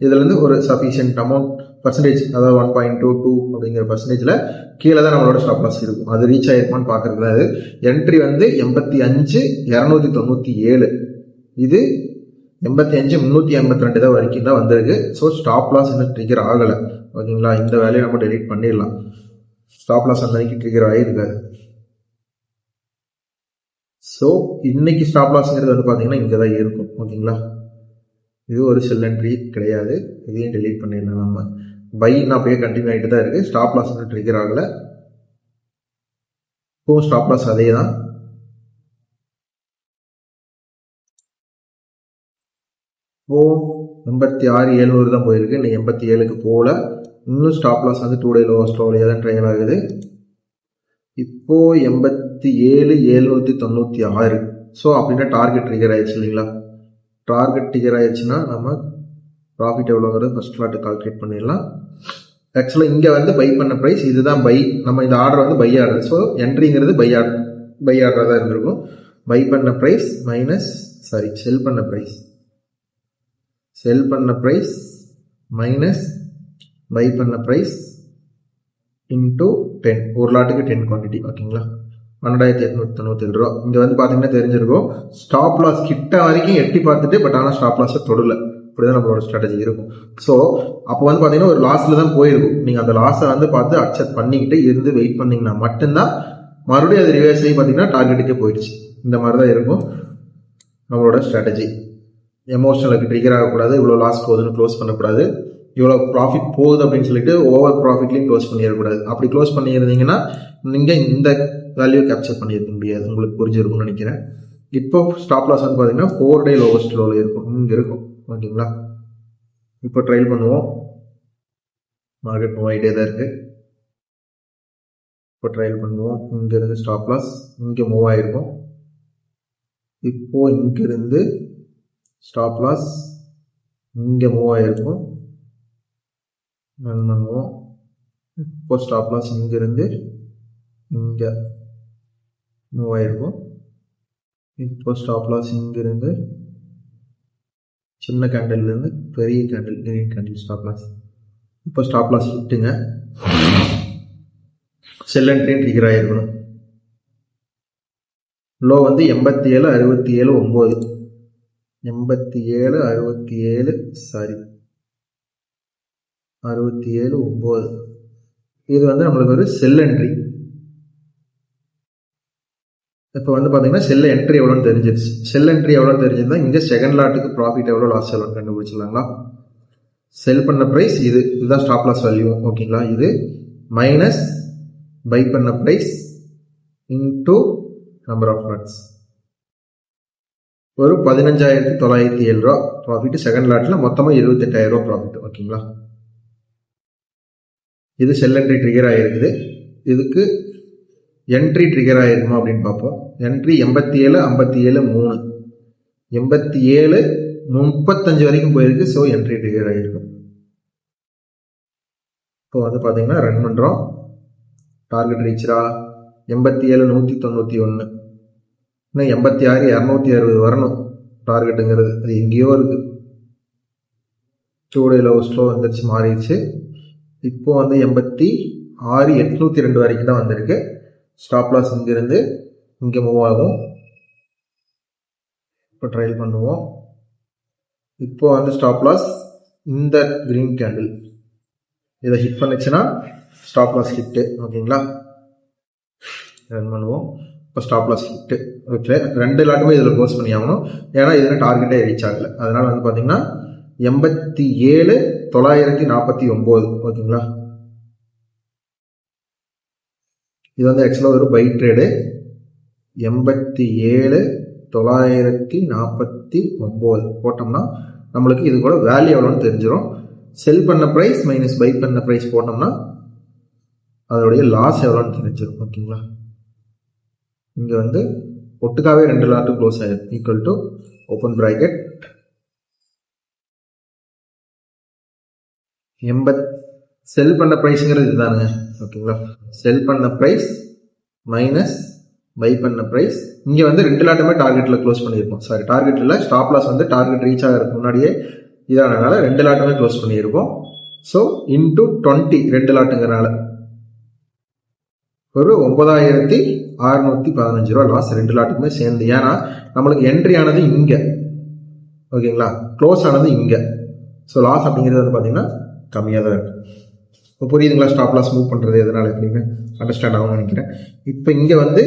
இதுலேருந்து ஒரு சஃபிஷியன்ட் அமௌண்ட் பர்சன்டேஜ், அதாவது 1.22 அப்படிங்கிற பர்சன்டேஜில் கீழே தான் நம்மளோட ஸ்டாப் லாஸ் இருக்கும். அது ரீச் ஆகிருக்குமான்னு பார்க்கறது தான். என்ட்ரி வந்து 85,297, இது 85,382 தான் வரைக்கும் தான் வந்திருக்கு. ஸோ ஸ்டாப் லாஸ் இன்னும் ட்ரிகர் ஆகலை. ஓகேங்களா. இந்த வேல்யூ நம்ம டெலீட் பண்ணிடலாம். ஸ்டாப் லாஸ் அந்த அன்னைக்கு ட்ரிகர் ஆகிருக்காது. ஸோ இன்னைக்கு ஸ்டாப் லாஸ்ங்கிறது வந்து பார்த்தீங்கன்னா இங்கே தான் இருக்கும். ஓகேங்களா. இது ஒரு செல் என்ட்ரி கிடையாது. இதையும் டெலீட் பண்ணிடலாம். நம்ம பைன்னு அப்படியே கண்டினியூ ஆகிட்டு தான் இருக்குது. ஸ்டாப் லாஸ் வந்து ட்ரிகர் ஆகலை. இப்போவும் ஸ்டாப் லாஸ் அதே தான். இப்போ 86,700 தான் போயிருக்கு. இன்னைக்கு 87க்கு போகல. இன்னும் ஸ்டாப் லாஸ் வந்து 2 டே லோவஸ்ட்லேயே தான் ட்ரையல் ஆகுது. இப்போ 87,796. ஸோ அப்படின்னா டார்கெட் ட்ரிகர் ஆயிடுச்சு இல்லைங்களா. டார்கெட் ட்ரிகர் ஆயிடுச்சுன்னா நம்ம ப்ராஃபிட் எவ்வளோங்கிறது ஃபர்ஸ்ட் லாட்டு கால்குலேட் பண்ணிடலாம். ஆக்சுவலாக இங்கே வந்து பை பண்ண ப்ரைஸ் இதுதான் பை. நம்ம இந்த ஆர்டர் வந்து பை ஆர்டர். ஸோ என்ட்ரிங்கிறது பை ஆர்டராக தான் இருந்திருக்கும். பை பண்ண ப்ரைஸ் மைனஸ் செல் பண்ண ப்ரைஸ் மைனஸ் பை பண்ண ப்ரைஸ் இன்டூ 10. ஒரு லாட்டுக்கு 10 குவான்டிட்டி. ஓகேங்களா. 12,897 ரூபா. இங்கே வந்து பார்த்தீங்கன்னா தெரிஞ்சிருக்கும் ஸ்டாப் லாஸ் கிட்ட வரைக்கும் எட்டி பார்த்துட்டு பட் ஆனால் ஸ்டாப் லாஸை தொடல. இப்படிதான் நம்மளோட ஸ்ட்ராட்டஜி இருக்கும். ஸோ அப்போ வந்து பார்த்தீங்கன்னா ஒரு லாஸில் தான் போயிருக்கும். நீங்கள் அந்த லாஸை வந்து பார்த்து அக்செப்ட் பண்ணிக்கிட்டு இருந்து வெயிட் பண்ணிங்கன்னா மட்டும்தான் மறுபடியும் அது ரிவர்ஸ் ஆகி பார்த்தீங்கன்னா டார்கெட்டுக்கே போயிடுச்சு. இந்த மாதிரி தான் இருக்கும் நம்மளோட ஸ்ட்ராட்டஜி. எமோஷனலுக்கு ட்ரிகர் ஆகக்கூடாது. இவ்வளோ லாஸ் போகுதுன்னு க்ளோஸ் பண்ணக்கூடாது. இவ்வளோ ப்ராஃபிட் போகுது அப்படின்னு சொல்லிட்டு ஓவர் ப்ராஃபிட்லையும் க்ளோஸ் பண்ணிடக்கூடாது. அப்படி க்ளோஸ் பண்ணியிருந்தீங்கன்னா நீங்கள் இந்த வேல்யூ கேப்சர் பண்ணியிருக்க முடியாது. உங்களுக்கு புரிஞ்சிருக்கும்னு நினைக்கிறேன். இப்போ ஸ்டாப் லாஸ் வந்து பார்த்தீங்கன்னா 4 டே லோவஸ்ட் லோவில் இருக்கும். இங்கே இருக்கும். ஓகேங்களா. இப்போ ட்ரையல் பண்ணுவோம். மார்க்கெட் மூவ் ஆகிட்டே தான் இருக்கு. இப்போ ட்ரையல் பண்ணுவோம். இங்கிருந்து ஸ்டாப் லாஸ் இங்கே மூவ் ஆகிருக்கும். இப்போ இங்கிருந்து ஸ்டாப் லாஸ் இங்கே மூவ் ஆகிருக்கும். பண்ணுவோம். இப்போ ஸ்டாப் லாஸ் இங்கிருந்து இங்கே மூவ் ஆகிருக்கும். இப்போ ஸ்டாப் லாஸ் இங்கிருந்து சின்ன கேண்டில்லேருந்து பெரிய candle, green candle stop loss. இப்போ ஸ்டாப் லாஸ் ஹிட்டுங்க. செல் என்ட்ரியும் ட்ரிகர் ஆகிருக்கணும். லோ வந்து 87,67,9. 67,9. இது வந்து நம்மளுக்கு ஒரு செல் என்ட்ரி. இப்போ வந்து பார்த்தீங்கன்னா செல் என்ட்ரி எவ்வளோன்னு தெரிஞ்சிருச்சு. செல் என்ட்ரி எவ்வளோன்னு தெரிஞ்சிருந்தா இங்கே செகண்ட் லாட்டுக்கு ப்ராஃபிட் எவ்வளோ லாஸ் எவ்வளோன்னு கண்டுபிடிச்சிடலாங்களா. செல் பண்ண ப்ரைஸ் இதுதான் ஸ்டாப் லாஸ் வேல்யூ. ஓகேங்களா. இது மைனஸ் பை பண்ண price into number of lots. ஒரு 15,907 ரூபா ப்ராஃபிட் செகண்ட் லாட்டில். மொத்தமாக 28,000 ரூபா ப்ராஃபிட். ஓகேங்களா. இது செல் என்ட்ரி ட்ரிகர் ஆகிருக்குது. இதுக்கு என்ட்ரி ட்ரிகர் ஆகிருக்குமா அப்படின்னு பார்ப்போம். என்ட்ரி 87,57,3. 87,35 வரைக்கும் போயிருக்கு. ஸோ என்ட்ரி ட்ரிகர் ஆகிருக்கும். இப்போ வந்து பார்த்தீங்கன்னா ரன் பண்ணுறோம். டார்கெட் ரீச்சரா 87,191. இன்னும் 86,260 வரணும் டார்கெட்டுங்கிறது. அது எங்கேயோ இருக்குது. 2 டே லோவஸ்ட்லோ வந்துருச்சு, மாறிடுச்சு. இப்போ வந்து 86,802 வரைக்கும் தான் வந்திருக்கு. ஸ்டாப் லாஸ் இங்கிருந்து இங்கே மூவ் ஆகும். இப்போ ட்ரையல் பண்ணுவோம். இப்போ வந்து ஸ்டாப் லாஸ் இந்த கிரீன் கேண்டில் இதை ஹிட் பண்ணுச்சுன்னா ஸ்டாப் லாஸ் ஹிட்டு. ஓகேங்களா. ரன் பண்ணுவோம். இப்போ இப்போ ஸ்டாப் லாஸ் ஹிட்டு. ஓகே, 2 லாட்டுமே இதில் க்ளோஸ் பண்ணி ஆகணும், ஏன்னா இதில் டார்கெட்டே ரீச் ஆகலை. அதனால வந்து பார்த்தீங்கன்னா 87,949. ஓகேங்களா, இது வந்து ஆக்சுவலாக ஒரு பை ட்ரேடு. 87,949 போட்டோம்னா நம்மளுக்கு இது கூட வேல்யூ எவ்வளோன்னு தெரிஞ்சிடும். செல் பண்ண ப்ரைஸ் மைனஸ் பை பண்ண ப்ரைஸ் போட்டோம்னா அதோடைய லாஸ் எவ்வளோன்னு தெரிஞ்சிடும். ஓகேங்களா, இங்கே வந்து ஒட்டுக்காவே 2 லாட்டு க்ளோஸ் ஆயிடும். ஈக்குவல் டு ஓப்பன் பிராக்கெட் 80 செல் பண்ண ப்ரைஸுங்கிறது இதுதானுங்க. ஓகேங்களா, செல் பண்ண ப்ரைஸ் மைனஸ் பை பண்ண ப்ரைஸ். இங்கே வந்து 2 லாட்டுமே டார்கெட்டில் க்ளோஸ் பண்ணியிருப்போம். சாரி, டார்கெட் இல்லை, ஸ்டாப் லாஸ் வந்து டார்கெட் ரீச் ஆகிறதுக்கு முன்னாடியே இதானனால 2 லாட்டுமே க்ளோஸ் பண்ணியிருப்போம். ஸோ இன்டூ 20 2 லாட்டுங்கிறனால ஒரு 9,615 ரூபா லாஸ் 2 லாட்டுக்குமே சேர்ந்து. ஏன்னா நம்மளுக்கு என்ட்ரி ஆனது இங்கே, ஓகேங்களா, க்ளோஸ் ஆனது இங்கே. ஸோ லாஸ் அப்படிங்கிறது வந்து பார்த்தீங்கன்னா கம்மியாக தான் இருக்கு. இப்போ புரியுதுங்களா ஸ்டாப் லாஸ் மூவ் பண்ணுறது எதனால எப்படின்னு அண்டர்ஸ்டாண்ட் ஆகும்னு நினைக்கிறேன். இப்போ இங்கே வந்து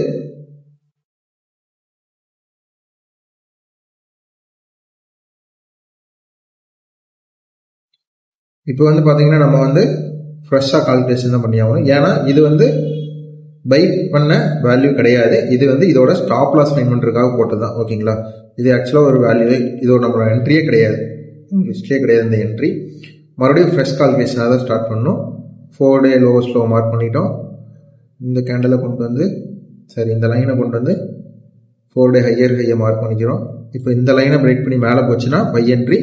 இப்போ வந்து பார்த்தீங்கன்னா நம்ம வந்து ஃப்ரெஷ்ஷாக கால்குலேஷன் தான் பண்ணி ஆகணும். ஏன்னா இது வந்து பை பண்ண வேல்யூ கிடையாது, இது வந்து இதோட ஸ்டாப் லாஸ் ஃபைன் பண்ணுறதுக்காக போட்டது தான். ஓகேங்களா, இது ஆக்சுவலாக ஒரு வேல்யூ, இதோட நம்மளோட என்ட்ரியே கிடையாது, லிஸ்ட்லேயே கிடையாது இந்த என்ட்ரி. மறுபடியும் ஃப்ரெஷ் கால்குலேஷனாக தான் ஸ்டார்ட் பண்ணணும். 4 டே லோ ஸ்லோ மார்க் பண்ணிட்டோம். இந்த கேண்டலை கொண்டு வந்து சரி இந்த லைனை கொண்டு வந்து 4 டே ஹையர் ஹையை மார்க் பண்ணிக்கிறோம். இப்போ இந்த லைனை பிரேக் பண்ணி மேலே போச்சுன்னா பை என்ட்ரி,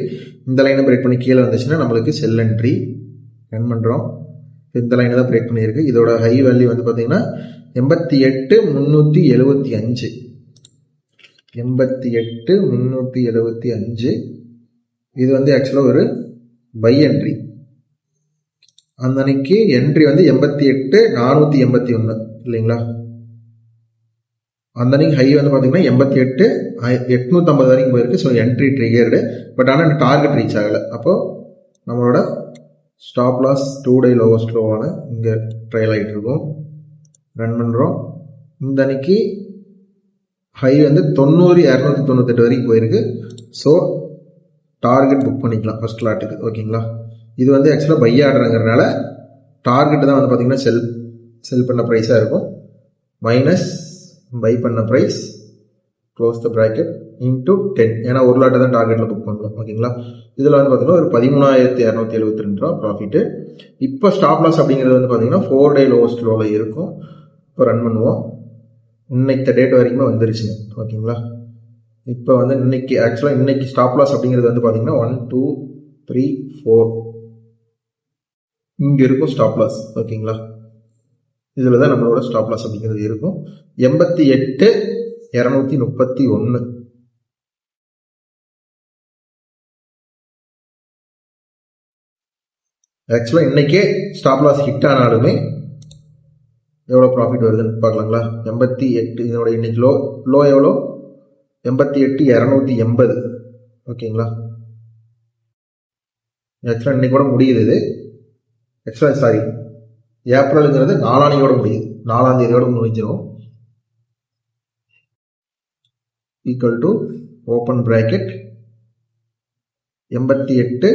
இந்த லைனை பிரேக் பண்ணி கீழே வந்துச்சுன்னா நம்மளுக்கு செல் என்ட்ரி ரன் பண்ணுறோம். இந்த லைனை தான் பிரேக் பண்ணியிருக்கு. இதோட ஹை வேல்யூ வந்து பார்த்தீங்கன்னா 88,375. 88,375 இது வந்து ஆக்சுவலாக ஒரு பை என்ட்ரி. அந்த அன்னைக்கு என்ட்ரி வந்து 88,481 இல்லைங்களா. அந்த அன்னைக்கு ஹை வந்து பார்த்தீங்கன்னா 88,850 வரைக்கும் போயிருக்கு. ஸோ என்ட்ரி ட்ரிகர்டு, பட் ஆனால் டார்கெட் ரீச் ஆகலை. அப்போ நம்மளோட ஸ்டாப் லாஸ் 2 டே லோவஸ்ட் லோவான இங்கே ட்ரையல் ஆகிட்டு இருக்கும். ரன் பண்ணுறோம். இந்த அன்னைக்கு ஹை வந்து 90,298 வரைக்கும் போயிருக்கு. ஸோ டார்கெட் புக் பண்ணிக்கலாம் ஃபர்ஸ்ட் லாட்டுக்கு. ஓகேங்களா, இது வந்து ஆக்சுவலாக பை ஆர்டருங்கிறதுனால டார்கெட் தான் வந்து பார்த்தீங்கன்னா செல் பண்ண ப்ரைஸாக இருக்கும். மைனஸ் பை பண்ண price close the bracket into 10. ஏன்னா ஒரு லாட்டை தான் டார்கெட்டில் புக் பண்ணலாம். ஓகேங்களா, இதில் வந்து பார்த்தீங்கன்னா ஒரு 13,272 ரூபா ப்ராஃபிட்டு. இப்போ ஸ்டாப் லாஸ் அப்படிங்கிறது வந்து பார்த்தீங்கன்னா 4 டே லோவஸ்ட் லோவில் இருக்கும். இப்போ ரன் பண்ணுவோம். இன்னைக்கு டேட் வரைக்குமே வந்துருச்சுங்க. ஓகேங்களா, இப்போ வந்து இன்னைக்கு ஆக்சுவலாக இன்னைக்கு ஸ்டாப் லாஸ் அப்படிங்கிறது வந்து பார்த்தீங்கன்னா 1 2 3 4 இங்கே இருக்கும் ஸ்டாப் லாஸ். ஓகேங்களா, இதில் தான் நம்மளோட ஸ்டாப் லாஸ் அப்படிங்கிறது இருக்கும். 88,231. ஆக்சுவலாக இன்னைக்கே ஸ்டாப் லாஸ் ஹிட் ஆனாலுமே எவ்வளோ ப்ராஃபிட் வருதுன்னு பார்க்கலாங்களா. 88 இதோட இன்னைக்கு லோ எவ்வளோ, 88,280. ஓகேங்களா, ஆக்சுவலாக இன்னைக்கு கூட முடியுது. இது ஆக்சுவலாக சாரி ஏப்ரலுங்கிறது 4ஆம் தேதியோட முடியுது, 4ஆம் தேதியோட முடிஞ்சிடும். ஈக்குவல் டு ஓப்பன் பிராக்கெட் 88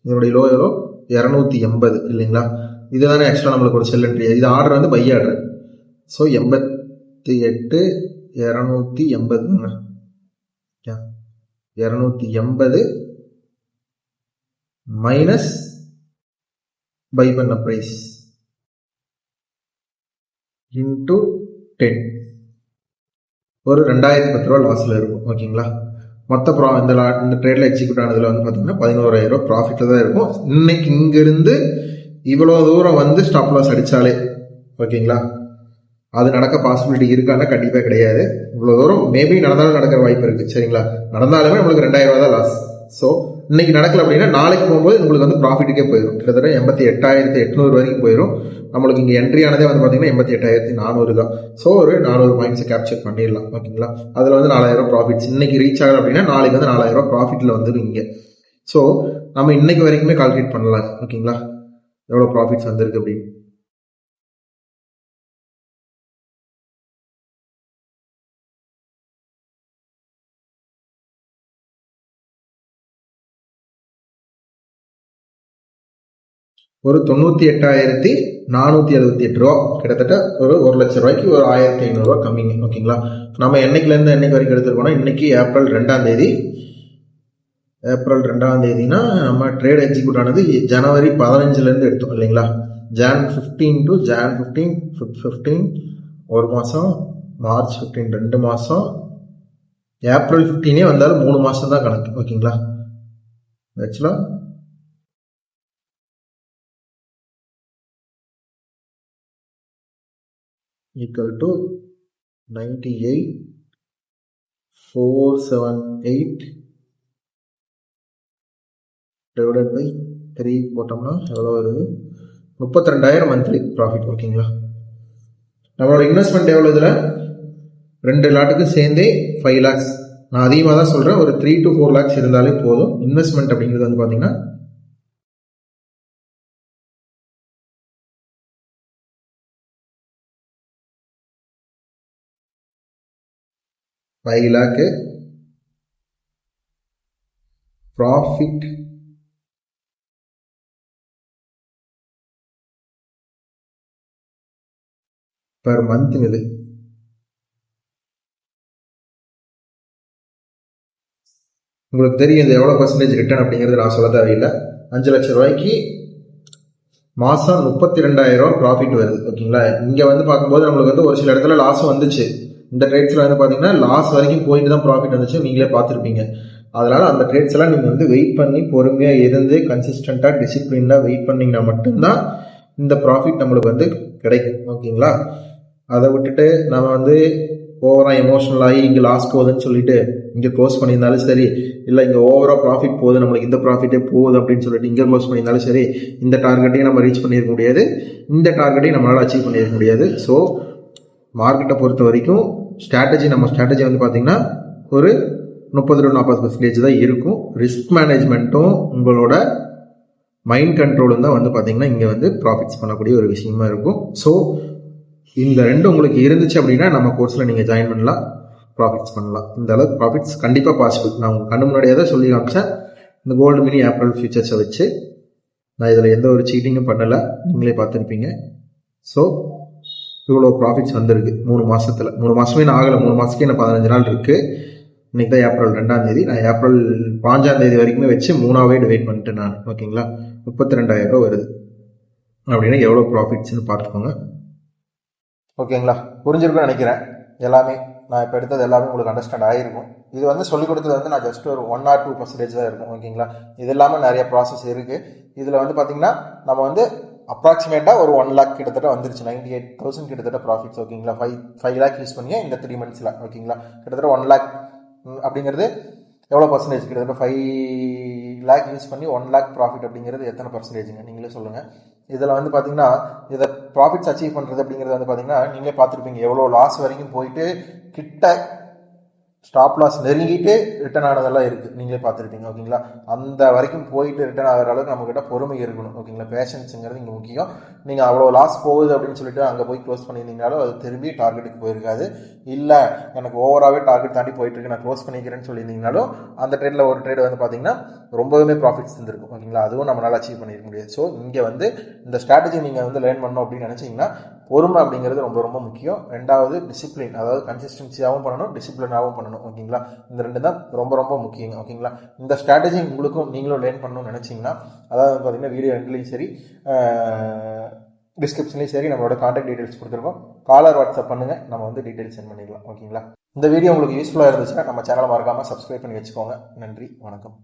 இதனுடைய லோ எவ்வளோ 280 இல்லைங்களா. இதுதானே ஆக்சுவலாக நம்மளுக்கு ஒரு செல் என்ட்ரி. இது ஆர்டர் வந்து buy order. So 88,280 280 minus buy பண்ண பிரைஸ் இன்டூ 10 ஒரு 2,010 ரூபா லாஸில் இருக்கும். ஓகேங்களா, மொத்த இந்த ட்ரேடில் எக்ஸிக்யூட் ஆனதில் வந்து பார்த்தீங்கன்னா 11,000 ரூபா ப்ராஃபிட்டில் தான் இருக்கும். இன்னைக்கு இங்கிருந்து இவ்வளோ தூரம் வந்து ஸ்டாப் லாஸ் அடித்தாலே ஓகேங்களா, அது நடக்க பாசிபிலிட்டி இருக்கான்னா கண்டிப்பாக கிடையாது. இவ்வளோ தூரம் மேபி நடந்தாலும் நடக்கிற வாய்ப்பு இருக்குது. சரிங்களா, நடந்தாலுமே நம்மளுக்கு 2,000 ரூபா தான் லாஸ். ஸோ இன்னைக்கு நடக்கல அப்படின்னா நாளைக்கு போகும்போது உங்களுக்கு வந்து ப்ராஃபிட்டுக்கே போயிடும். கிட்டத்தட்ட 88,800 வரைக்கும் போயிடும். நம்மளுக்கு இங்கே என்ட்ரி ஆனதே வந்து பார்த்தீங்கன்னா 88,400 தான். ஸோ ஒரு 400 பாயிண்ட்ஸை கேப்சர் பண்ணிடலாம். ஓகேங்களா, அதில் வந்து 4,000 ரூபா ப்ராஃபிட்ஸ் இன்னைக்கு ரீச் ஆகல அப்படின்னா நாளைக்கு வந்து 4,000 ரூபா ப்ராஃபிட்டில் வந்துடும் இங்கே. ஸோ நம்ம இன்னைக்கு வரைக்குமே கால்குலேட் பண்ணலாம். ஓகேங்களா, எவ்வளோ ப்ராஃபிட்ஸ் வந்திருக்கு அப்படின்னு. ஒரு 98,478 ரூபா, கிட்டத்தட்ட ஒரு 1 லட்சம் ரூபாய்க்கு ஒரு 1,500 ரூபா கம்மிங்க. ஓகேங்களா. நம்ம என்னைக்குலேருந்து என்னைக்கு வரைக்கும் எடுத்துருக்கோம்னா, இன்னைக்கு ஏப்ரல் 2ஆம் தேதி. ஏப்ரல் 2ஆம் தேதினா நம்ம ட்ரேட் எக்ஸிக்யூட் ஆனது ஜனவரி 15லேருந்து எடுத்தோம் இல்லைங்களா. Jan 15 டு Jan 15 ஒரு மாதம், மார்ச் 15 2 மாதம், ஏப்ரல் 15 வந்தாலும் 3 மாதம் தான் கணக்கு. ஓகேங்களா. ஆக்சுவலாக equal to 98,478 divided by 3 போட்டோம்னா எவ்வளோ வருது? 32,000 மந்த்லி ப்ராஃபிட். ஓகேங்களா. நம்மளோட இன்வெஸ்ட்மெண்ட் எவ்வளோ? இதில் 2 லாட்டுக்கு சேர்ந்தே 5 lakhs. நான் அதிகமாக தான் சொல்கிறேன், ஒரு 3 to 4 lakhs இருந்தாலே போதும். இன்வெஸ்ட்மெண்ட் அப்படிங்கிறது வந்து பார்த்தீங்கன்னா 5 lakh. ப்ராஃபிட் per monthங்கிறது உங்களுக்கு தெரியும் இது எவ்வளோ பர்சன்டேஜ் ரிட்டர்ன் அப்படிங்கிறது நான் சொல்ல தேவையில்லை. 5 லட்சம் ரூபாய்க்கு மாதம் 32,000 ப்ராஃபிட் வருது. ஓகேங்களா. இங்கே வந்து பார்க்கும்போது நம்மளுக்கு வந்து ஒரு சில இடத்துல லாஸும் வந்துச்சு. இந்த ட்ரேட்ஸில் வந்து பார்த்தீங்கன்னா லாஸ் வரைக்கும் போயிட்டு தான் ப்ராஃபிட் வந்துச்சு, நீங்களே பார்த்துருப்பீங்க. அதனால் அந்த ட்ரேட்ஸ் எல்லாம் நீங்கள் வந்து வெயிட் பண்ணி பொறுமையாக இருந்து கன்சிஸ்டண்ட்டாக டிசிப்ளினாக வெயிட் பண்ணிங்கன்னா மட்டும்தான் இந்த ப்ராஃபிட் நம்மளுக்கு வந்து கிடைக்கும். ஓகேங்களா. அதை விட்டுட்டு நம்ம வந்து ஓவராக எமோஷனல் ஆகி இங்கே லாஸ் போகுதுன்னு சொல்லிட்டு இங்கே க்ளோஸ் பண்ணியிருந்தாலும் சரி, இல்லை இங்கே ஓவராக ப்ராஃபிட் போகுது, நம்மளுக்கு இந்த ப்ராஃபிட்டே போகுது அப்படின்னு சொல்லிட்டு இங்கே க்ளோஸ் பண்ணியிருந்தாலும் சரி, இந்த டார்கெட்டையும் நம்ம ரீச் பண்ணியிருக்க முடியாது, இந்த டார்கெட்டையும் நம்மளால் அச்சீவ் பண்ணியிருக்க முடியாது. ஸோ மார்க்கெட்டை பொறுத்த வரைக்கும் நம்ம ஸ்ட்ராட்டஜி வந்து பார்த்தீங்கன்னா ஒரு 30 to 40% தான் இருக்கும். ரிஸ்க் மேனேஜ்மெண்ட்டும் உங்களோட மைண்ட் கண்ட்ரோலும் தான் வந்து பார்த்தீங்கன்னா இங்கே வந்து ப்ராஃபிட்ஸ் பண்ணக்கூடிய ஒரு விஷயமா இருக்கும். ஸோ இந்த ரெண்டும் உங்களுக்கு இருந்துச்சு அப்படின்னா நம்ம கோர்ஸில் நீங்கள் ஜாயின் பண்ணலாம், ப்ராஃபிட்ஸ் பண்ணலாம். இந்த அளவுக்கு ப்ராஃபிட்ஸ் கண்டிப்பாக பாசிபிள். நான் உங்கள் கண்ணு முன்னாடியே தான் சொல்லி காமிச்சேன். இந்த கோல்டு மினி ஏப்ரல் ஃபியூச்சர்ஸை வச்சு நான் இதில் எந்த ஒரு சீட்டிங்கும் பண்ணலை, நீங்களே பார்த்துருப்பீங்க. ஸோ இவ்வளோ ப்ராஃபிட்ஸ் வந்திருக்கு 3 மாதத்தில். 3 மாதமே நான் ஆகலை, 3 மாதத்துக்கு என்ன 15 நாள் இருக்குது. இன்றைக்கி தான் ஏப்ரல் 2ஆம் தேதி. நான் ஏப்ரல் 5ஆம் தேதி வரைக்குமே வச்சு 3ஆவே டிவைட் பண்ணிட்டேன் நான். ஓகேங்களா. 32,000 ரூபா வருது அப்படின்னா எவ்வளோ ப்ராஃபிட்ஸ்ன்னு பார்த்துக்கோங்க. ஓகேங்களா. புரிஞ்சிருக்குன்னு நினைக்கிறேன். எல்லாமே நான் இப்போ எடுத்தது எல்லாமே உங்களுக்கு அண்டர்ஸ்டாண்ட் ஆகிருக்கும். இது வந்து சொல்லிக் கொடுத்தது வந்து நான் ஜஸ்ட் ஒரு 1 or 2% தான் இருக்கும். ஓகேங்களா. இது இல்லாமல் நிறைய ப்ராசஸ் இருக்குது. இதில் வந்து பார்த்திங்கன்னா நம்ம வந்து அப்ராக்சிமேட்டாக ஒரு 1 lakh கிட்டத்தட்ட வந்துருச்சு, 98,000 கிட்டத்தட்ட ப்ராஃபிட்ஸ். ஓகேங்களா. 5 lakh யூஸ் பண்ணியே இந்த 3 monthsல. ஓகேங்களா. கிட்டத்தட்ட 1 lakh அப்படிங்கிறது எவ்வளோ பர்சன்டேஜ்? கிட்டத்தட்ட 5 lakh யூஸ் பண்ணி 1 lakh ப்ராஃபிட் அப்படிங்கிறது எத்தனை பர்சன்டேஜுங்க நீங்களே சொல்லுங்கள். இதில் வந்து பார்த்தீங்கன்னா இதை ப்ராஃபிட்ஸ் அச்சீவ் பண்ணுறது அப்படிங்கிறது வந்து பார்த்தீங்கன்னா நீங்களே பார்த்துருப்பீங்க, எவ்வளோ லாஸ் வரைக்கும் போயிட்டு கிட்ட ஸ்டாப் லாஸ் நெருங்கிட்டு ரிட்டர்ன் ஆனதெல்லாம் இருக்குது, நீங்களே பார்த்துருப்பீங்க. ஓகேங்களா. அந்த வரைக்கும் போயிட்டு ரிட்டர்ன் ஆகிற அளவுக்கு நம்மக்கிட்ட பொறுமை இருக்கணும். ஓகேங்களா. பேஷன்ஸுங்கிறது இங்கே முக்கியம். நீங்கள் அவ்வளோ லாஸ் போகுது அப்படின்னு சொல்லிட்டு அங்கே போய் க்ளோஸ் பண்ணியிருந்தீங்கனாலும் அது திரும்பி டார்கெட்டுக்கு போயிருக்காது. இல்லை எனக்கு ஓவராகவே டார்கெட் தாண்டி போயிட்டுருக்கு, நான் க்ளோஸ் பண்ணிக்கிறேன்னு சொல்லியிருந்தீங்கனாலும் அந்த ட்ரேடில் ஒரு ட்ரேட் வந்து பார்த்தீங்கன்னா ரொம்பவுமே ப்ராஃபிட்ஸ் இருந்திருக்கும். ஓகேங்களா. அதுவும் நம்மளால் அச்சீவ் பண்ணியிருக்க முடியாது. ஸோ இங்கே வந்து இந்த ஸ்ட்ராட்டஜி நீங்கள் வந்து லேர்ன் பண்ணணும் அப்படின்னு நினச்சிங்கன்னா பொறுமை அப்படிங்கிறது ரொம்ப ரொம்ப முக்கியம். 2வது டிசிப்ளின், அதாவது கன்சிஸ்டன்சியாகவும் பண்ணணும், டிசிப்ளினாகவும் பண்ணணும். ஓகேங்களா. இந்த 2 தான் ரொம்ப ரொம்ப முக்கியங்க. ஓகேங்களா. இந்த ஸ்ட்ராட்டஜி உங்களுக்கும் நீங்களும் லேர்ன் பண்ணணும்னு நினச்சிங்கன்னா, அதாவது பார்த்தீங்கன்னா வீடியோ எண்ட்லையும் சரி டிஸ்கிரிப்ஷன்லையும் சரி நம்மளோட கான்டாக்ட் டீடைல்ஸ் கொடுத்துருக்கோம். காலர் வாட்ஸ்அப் பண்ணுங்கள், நம்ம வந்து டீடைல்ஸ் சென்ட் பண்ணிடலாம். ஓகேங்களா. இந்த வீடியோ உங்களுக்கு யூஸ்ஃபுல்லாக இருந்துச்சுன்னா நம்ம சேனலை மறக்காமல் சப்ஸ்கிரைப் பண்ணி வச்சுக்கோங்க. நன்றி, வணக்கம்.